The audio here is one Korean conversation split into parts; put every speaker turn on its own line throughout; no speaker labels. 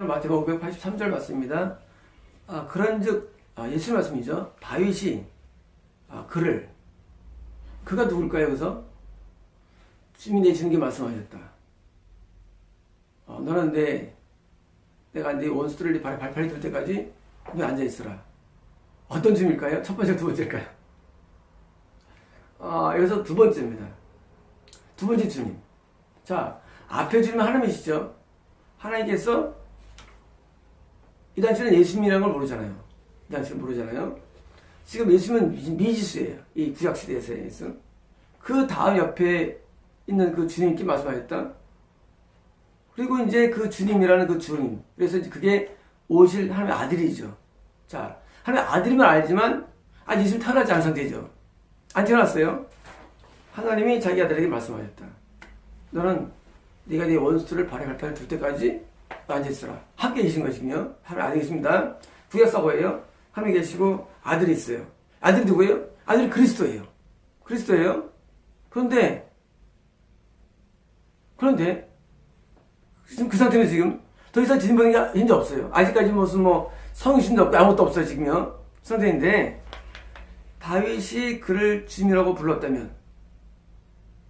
마태복음 583절 맞습니다. 그런즉 예수 말씀이죠. 다윗이 그가 누굴까요? 여기서 주님이 내주는 게 말씀하셨다. 너는 내가 네 원수들을 발판이 될 때까지 거기 앉아 있으라. 어떤 주님일까요? 첫 번째, 두 번째일까요? 여기서 두 번째입니다. 두 번째 주님. 자, 앞에 주님은 하나님이시죠. 하나님께서 이 당시는 예수님이라는 걸 모르잖아요. 이 당시는 모르잖아요. 지금 예수님은 미지수예요. 이 구약시대에서. 그 다음 옆에 있는 그 주님께 말씀하셨다. 그리고 이제 그 주님이라는 그 주님. 그래서 이제 그게 오실 하나님의 아들이죠. 자, 하나님의 아들이면 알지만, 예수님 태어나지 않은 상태죠. 안 태어났어요. 하나님이 자기 아들에게 말씀하셨다. 너는 네가 네 원수들을 발에 발판에 둘 때까지 앉아있으라. 함께 계신 것이군요. 하나님 아들이 계십니다. 구약사고예요. 하나님 계시고 아들이 있어요. 아들이 누구예요? 아들이 그리스도예요. 그리스도예요. 그런데 지금 그 상태는 지금 더 이상 진보는 게 현재 없어요. 아직까지 무슨 성신도 없고 아무것도 없어요. 지금요. 상태인데 다윗이 그를 주님이라고 불렀다면,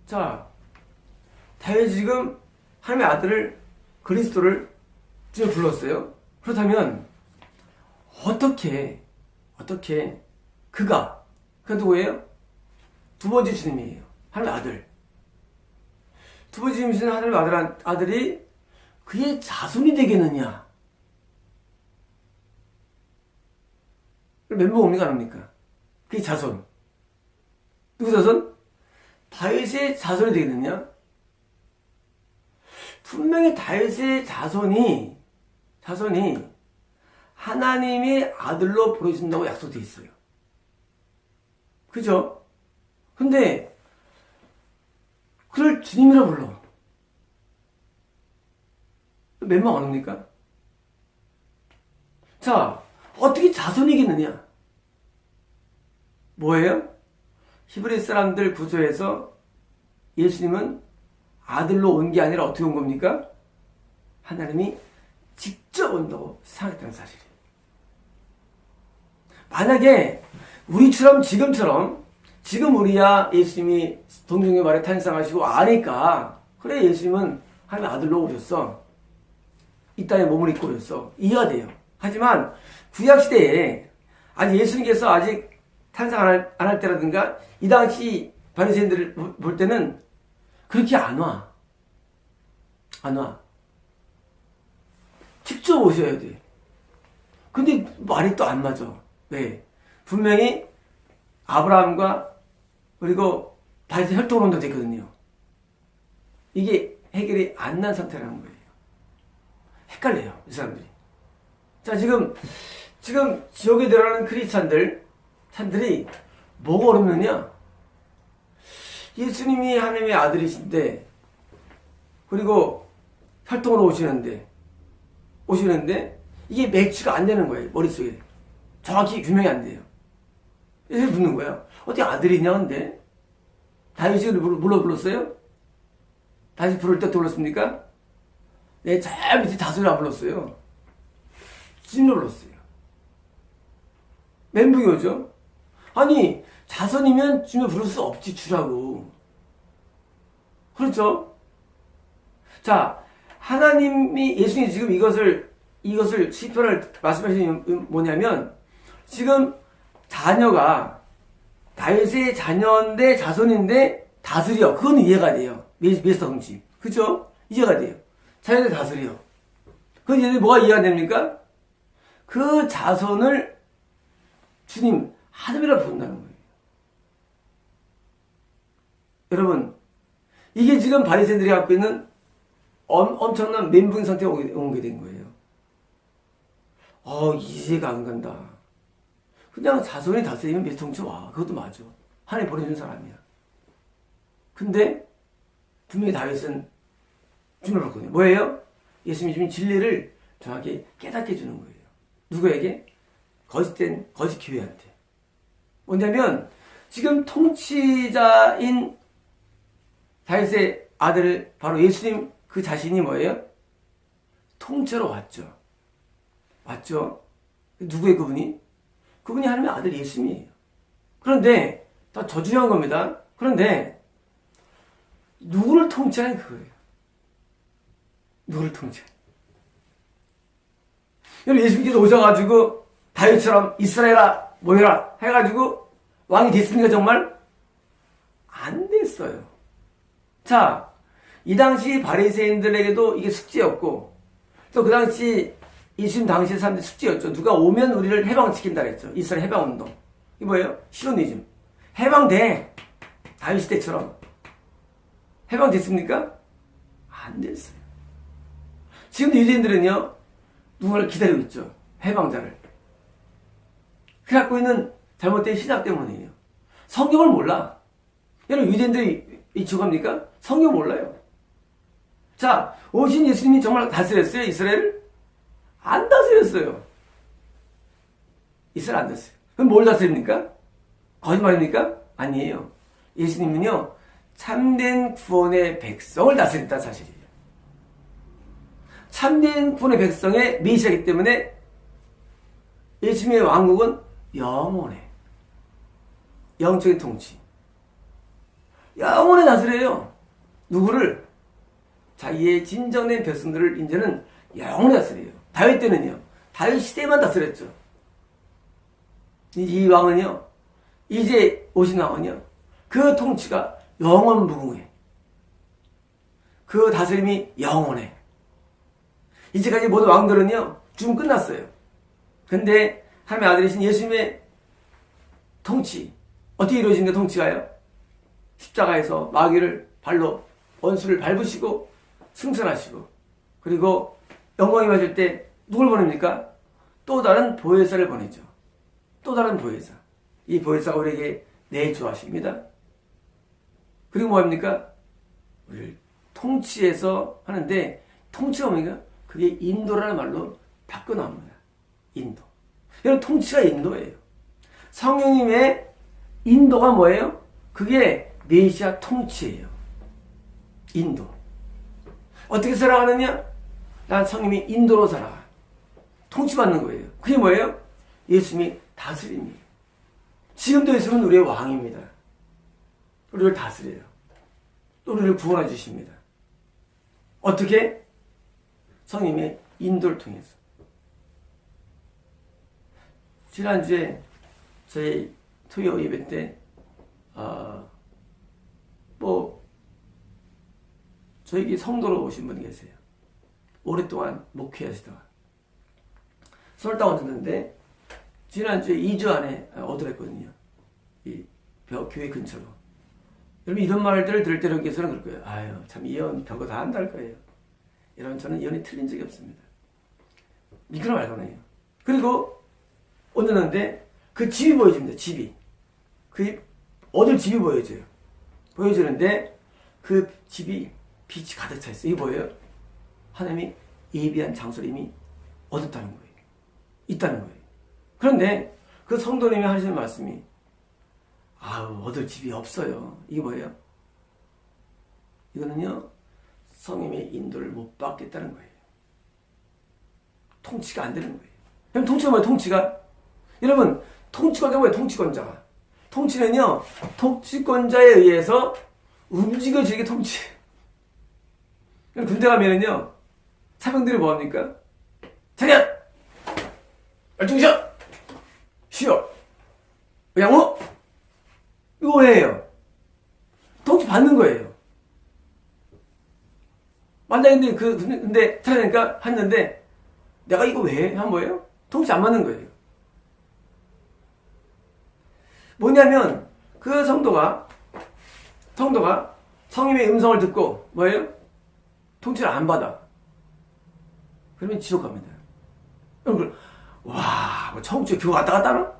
자, 다윗이 지금 하나님의 아들을 그리스도를 지금 불렀어요. 그렇다면 어떻게 그가 누구예요? 두 번째 주님이에요. 하나님의 아들. 두 번째 주님이신 하나님의 아들이 그의 자손이 되겠느냐? 멤버 옵니까 안 옵니까? 그의 자손. 누구 자손? 다윗의 자손이 되겠느냐? 분명히 다윗의 자손이 하나님의 아들로 부르신다고 약속되어 있어요. 그죠? 근데 그를 주님이라 불러. 멤버 안 옵니까? 자, 어떻게 자손이겠느냐? 뭐예요? 히브리 사람들 구조에서 예수님은 아들로 온 게 아니라 어떻게 온 겁니까? 하나님이 직접 온다고 생각했다는 사실이에요. 만약에 우리처럼 지금 우리야 예수님이 동정의 말에 탄생하시고 아니까 그래 예수님은 하나님의 아들로 오셨어. 이 땅에 몸을 입고 오셨어. 이해가 돼요. 하지만 구약시대에 아직 예수님께서 아직 탄생 안 할 때라든가 이 당시 바리새인들을 볼 때는 그렇게 안 와. 직접 오셔야 돼. 근데 말이 또 안 맞아. 왜? 분명히 아브라함과 그리고 다윗의 혈통론도 됐거든요. 이게 해결이 안 난 상태라는 거예요. 헷갈려요, 이 사람들이. 자, 지금 지옥에 들어가는 찬들이 뭐가 어렵느냐? 예수님이 하나님의 아들이신데, 그리고 혈통으로 오시는데 이게 매치가 안 되는 거예요. 머릿속에 정확히 규명이 안 돼요. 그래서 묻는 거예요. 어떻게 아들이냐? 근데 다윗이 불렀어요? 다윗이 부를 때 불렀습니까? 네, 저 밑에 다소리 안 불렀어요. 주님을 불렀어요. 멘붕이 오죠? 아니, 자손이면 주님을 부를 수 없지, 주라고. 그렇죠? 자, 하나님이, 예수님이 지금 이것을 시편을 말씀하시는 뭐냐면, 지금 자녀가 다윗의 자녀인데 자손인데 다스려. 그건 이해가 돼요. 메시아 통치. 그죠? 이해가 돼요. 자녀들 다스려. 그건 얘들 뭐가 이해가 됩니까? 그 자손을 주님, 하나님이라 부른다는 거예요. 여러분, 이게 지금 바리새인들이 갖고 있는 엄청난 멘붕 상태에 오게 된 거예요. 이해가 안 간다. 그냥 자손이 다스리면 메시통치 와. 그것도 맞아. 하나님 보내준 사람이야. 근데 분명히 다윗은 주님을 받거든요. 뭐예요? 예수님이 주신 진리를 정확히 깨닫게 해주는 거예요. 누구에게? 거짓된 거짓 교회한테. 뭐냐면 지금 통치자인 다윗의 아들 바로 예수님 그 자신이 뭐예요? 통째로 왔죠. 맞죠? 누구의 그분이? 그분이 하나님의 아들 예수님이에요. 그런데 더 중요한 겁니다. 그런데 누구를 통치하는 그거예요. 누구를 통치하는. 여러분 예수님께서 오셔가지고 다윗처럼 이스라엘아 모여라 해가지고 왕이 됐습니까 정말? 안 됐어요. 자, 이 당시 바리새인들에게도 이게 숙제였고 또 그 당시 예수님 당시의 사람들이 숙제였죠. 누가 오면 우리를 해방시킨다 그랬죠. 이스라엘 해방운동. 이게 뭐예요? 시오니즘. 해방돼. 다윗 때처럼. 해방됐습니까? 안 됐어요. 지금도 유대인들은요, 누군가를 기다리고 있죠. 해방자를. 그 갖고 있는 잘못된 시작 때문이에요. 성경을 몰라. 여러분, 유대인들이 이쪽합니까? 성경 몰라요. 자, 오신 예수님이 정말 다스렸어요, 이스라엘을? 안 다스렸어요. 이스라엘 안 다스렸어요. 그럼 뭘 다스립니까? 거짓말입니까? 아니에요. 예수님은요, 참된 구원의 백성을 다스렸다 사실이에요. 참된 구원의 백성의 메시아이기 때문에 예수님의 왕국은 영원해. 영적인 통치. 영원히 다스려요. 누구를? 자기의 진정된 백성들을 이제는 영원히 다스려요. 다윗 때는요. 다윗 시대만 다스렸죠. 이 왕은요. 이제 오신 왕은요. 그 통치가 영원무궁해. 그 다스림이 영원해. 이제까지 모든 왕들은요. 죽음 끝났어요. 근데 하나님의 아들이신 예수님의 통치. 어떻게 이루어진가 통치가요? 십자가에서 마귀를 발로 원수를 밟으시고 승천하시고 그리고 영광이 맞을 때 누굴 보냅니까? 또 다른 보혜사를 보내죠. 또 다른 보혜사. 이 보혜사가 우리에게 내주하십니다. 그리고 뭐합니까? 우리를 통치해서 하는데 통치가 뭡니까? 그게 인도라는 말로 바꿔 나옵니다. 인도. 여러분 통치가 인도예요. 성령님의 인도가 뭐예요? 그게 메시아 통치예요. 인도. 어떻게 살아가느냐? 난 성령님이 인도로 살아가. 통치받는 거예요. 그게 뭐예요? 예수님이 다스림이에요. 지금도 예수님은 우리의 왕입니다. 우리를 다스려요. 또 우리를 구원해 주십니다. 어떻게? 성령님의 인도를 통해서. 지난주에 저희 토요 예배 때 저에게 성도로 오신 분이 계세요. 오랫동안 목회하시다가 손을 딱 얹었는데 지난주에 2주 안에 얻으랬거든요. 이 교회 근처로. 여러분 이런 말들을 들을 때 여러분께서는 그럴 거예요. 아유 참 예언 별거 다 한다 할 거예요. 여러분 저는 예언이 틀린 적이 없습니다. 믿거나 말거나요. 그리고 얻었는데 그 집이 보여집니다. 집이. 그 얻을 집이 보여져요. 보여지는데 그 집이 빛이 가득 차 있어요. 이게 뭐예요? 하나님이 예비한 장소를 이미 얻었다는 거예요. 있다는 거예요. 그런데 그 성도님이 하시는 말씀이 얻을 집이 없어요. 이게 뭐예요? 이거는요 성령의 인도를 못 받겠다는 거예요. 통치가 안 되는 거예요. 그럼 통치가 뭐예요? 통치가? 여러분 통치권자가 뭐예요? 통치권자가. 통치는요 통치권자에 의해서 움직여지게 통치해요. 군대 가면은요 사병들이 뭐합니까? 차렷! 열중시어! 쉬어! 양호! 이거 왜 해요? 통치 받는 거예요. 만약에 근데 차려니까 했는데 내가 이거 왜 해? 한 거예요? 통치 안 받는 거예요. 뭐냐면 그 성도가 성님의 음성을 듣고 뭐예요? 통치를 안 받아. 그러면 지옥 갑니다. 여러분 와, 뭐 청주 교회 왔다 갔다 하나?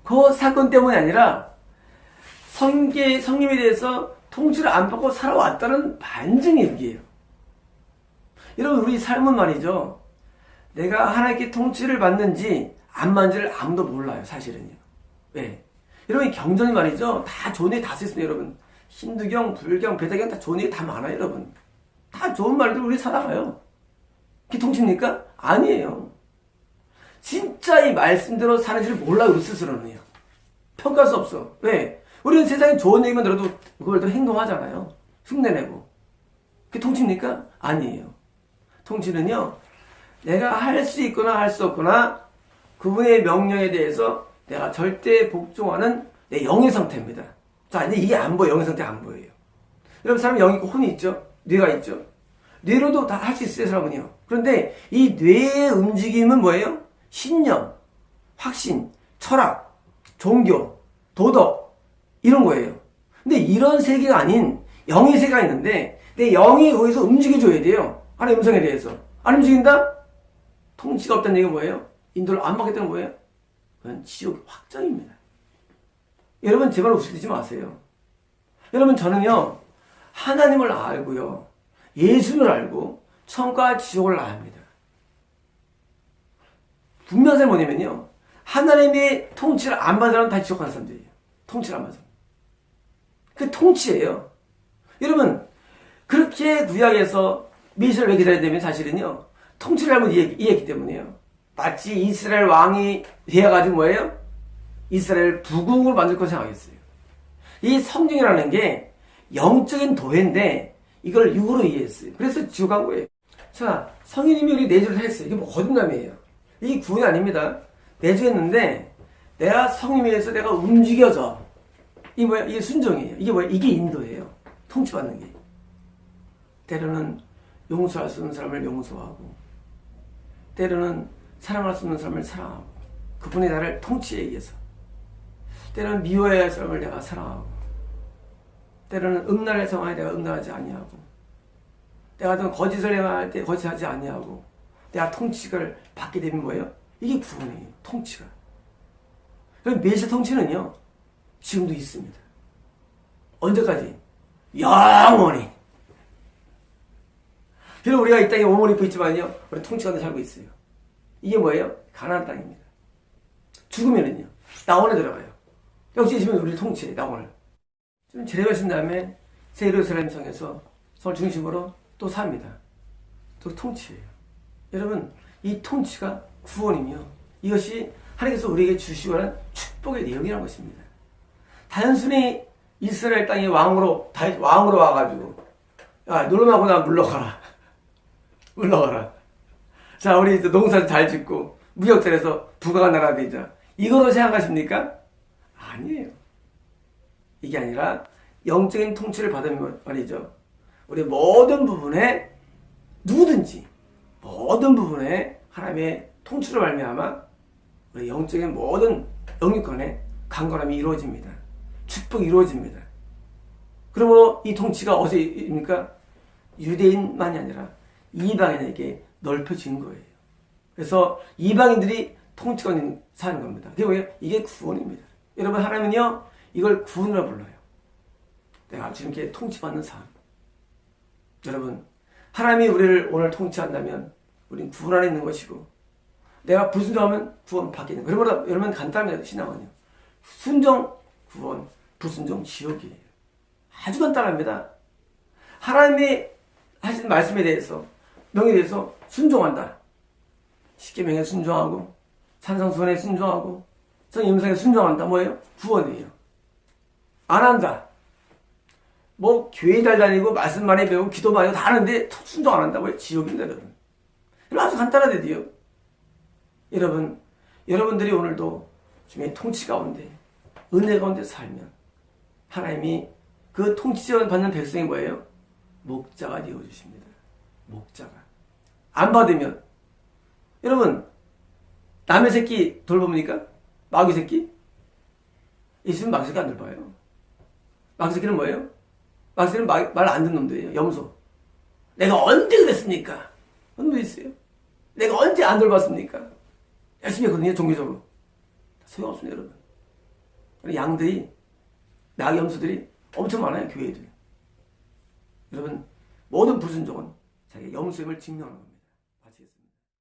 그 사건 때문이 아니라 성님에 대해서 통치를 안 받고 살아왔다는 반증이 여기에요. 여러분 우리 삶은 말이죠. 내가 하나님께 통치를 받는지 안 받는지를 아무도 몰라요. 사실은요. 왜? 여러분 경전이 말이죠. 다 좋은 얘기 다 쓰였어요. 여러분 힌두경, 불경, 베다경 다 좋은 얘기 다 많아요. 여러분 다 좋은 말들 우리 살아가요. 그게 통치입니까? 아니에요. 진짜 이 말씀대로 사는지를 몰라 우리 스스로는요. 평가할 수 없어. 왜? 우리는 세상에 좋은 얘기만 들어도 그걸 또 행동하잖아요. 흉내내고. 그게 통치입니까? 아니에요. 통치는요, 내가 할 수 있거나 할 수 없거나 그분의 명령에 대해서 내가 절대 복종하는 내 영의 상태입니다. 자, 근데 이게 안 보여. 영의 상태 안 보여요. 여러분, 사람 영이 있고 혼이 있죠? 뇌가 있죠? 뇌로도 다 할 수 있어요, 사람은요. 그런데 이 뇌의 움직임은 뭐예요? 신념, 확신, 철학, 종교, 도덕, 이런 거예요. 근데 이런 세계가 아닌 영의 세계가 있는데 내 영이 거기서 움직여줘야 돼요. 하나님의 음성에 대해서. 안 움직인다? 통치가 없다는 얘기가 뭐예요? 인도를 안 받겠다는 뭐예요? 그건 지옥 확정입니다. 여러분 제발 웃으시지 마세요. 여러분 저는요 하나님을 알고요 예수를 알고 천과 지옥을 압니다. 분명한 사람이 뭐냐면요 하나님의 통치를 안 받는 사람은 다 지옥 가는 사람들이에요. 통치를 안 받는 사람. 그 통치예요. 여러분 그렇게 구약에서 메시아를 왜 기다려야 되면 사실은요 통치를 잘못 이해했기 때문이에요. 마치 이스라엘 왕이 되어가지고 뭐예요? 이스라엘 부국으로 만들 거 생각했어요. 이 성경이라는 게 영적인 도회인데 이걸 육으로 이해했어요. 그래서 지옥 간 거예요. 자, 성인님이 우리 내주를 했어요. 이게 뭐 거듭남이에요. 이게 구원이 아닙니다. 내주했는데 내가 성인에 의해서 내가 움직여져. 이게 뭐야? 이게 순종이에요. 이게 뭐야? 이게 인도예요. 통치받는 게. 때로는 용서할 수 없는 사람을 용서하고 때로는 사랑할 수 없는 사람을 사랑하고 그분이 나를 통치에 의해서 때로는 미워해야 할 사람을 내가 사랑하고 때로는 음란의 상황에 내가 음란하지 아니하고 내가 어떤 거짓을 행할 때 거짓하지 아니하고 내가 통치를 받게 되면 뭐예요? 이게 구원이에요. 통치가. 그럼 메시아 통치는요 지금도 있습니다. 언제까지? 영원히. 그래서 우리가 이 땅에 몸을 입고 있지만요 우리 통치 가운데 살고 있어요. 이게 뭐예요? 가나안 땅입니다. 죽으면은요 낙원에 들어가요. 역시 지금 우리를 통치해 낙원을. 좀 제대하신 다음에 새 예루살렘 성에서 성을 중심으로 또 삽니다. 또 통치해요. 여러분 이 통치가 구원이며 이것이 하나님께서 우리에게 주시고 하는 축복의 내용이라는 것입니다. 단순히 이스라엘 땅에 왕으로 와가지고 야 놀러가고 나 물러가라. 물러가라. 자 우리 농사 잘 짓고 무역잘해서 부가가 나라 되자. 이거로 생각하십니까? 아니에요. 이게 아니라 영적인 통치를 받으면 말이죠. 우리 모든 부분에 누구든지 모든 부분에 하나님의 통치를 말미암아 우리 영적인 모든 영육간에 강건함이 이루어집니다. 축복이 이루어집니다. 그러므로 이 통치가 어디입니까? 유대인만이 아니라 이방인에게 넓혀진 거예요. 그래서 이방인들이 통치권 사는 겁니다. 그게 뭐예요? 이게 구원입니다. 여러분 하나님은요 이걸 구원이라 불러요. 내가 지금 이렇게 통치받는 삶. 여러분 하나님이 우리를 오늘 통치한다면 우리는 구원 안에 있는 것이고 내가 불순종하면 구원 받게 되는 거예요. 그러므로 여러분 간단합니다. 신앙은요. 순종 구원, 불순종 지옥이에요. 아주 간단합니다. 하나님이 하신 말씀에 대해서 명에 대해서 순종한다. 십계명에 순종하고 산상수훈에 순종하고 성령 음성에 순종한다. 뭐예요? 구원이에요. 안 한다. 뭐 교회 잘 다니고 말씀 많이 배우고 기도 많이 하고 다 하는데 순종 안 한다. 뭐예요? 지옥입니다. 여러분. 이건 아주 간단하대요. 여러분 여러분들이 오늘도 주님의 통치 가운데 은혜 가운데 살면 하나님이 그 통치를 받는 백성이 뭐예요? 목자가 되어주십니다. 목자가. 안 받으면 여러분 남의 새끼 돌봅니까? 마귀 새끼? 예수는 마귀 새끼 안 돌봐요. 마귀 새끼는 뭐예요? 마귀 새끼는 말 안 듣는 놈들이에요. 염소. 내가 언제 그랬습니까? 그런 분 있어요. 내가 언제 안 돌봤습니까? 열심히 했거든요. 종교적으로. 소용없습니다. 여러분. 양들이 마귀 염소들이 엄청 많아요. 교회들이. 여러분 모든 불순종은 자기의 염소임을 증명하는 겁니다.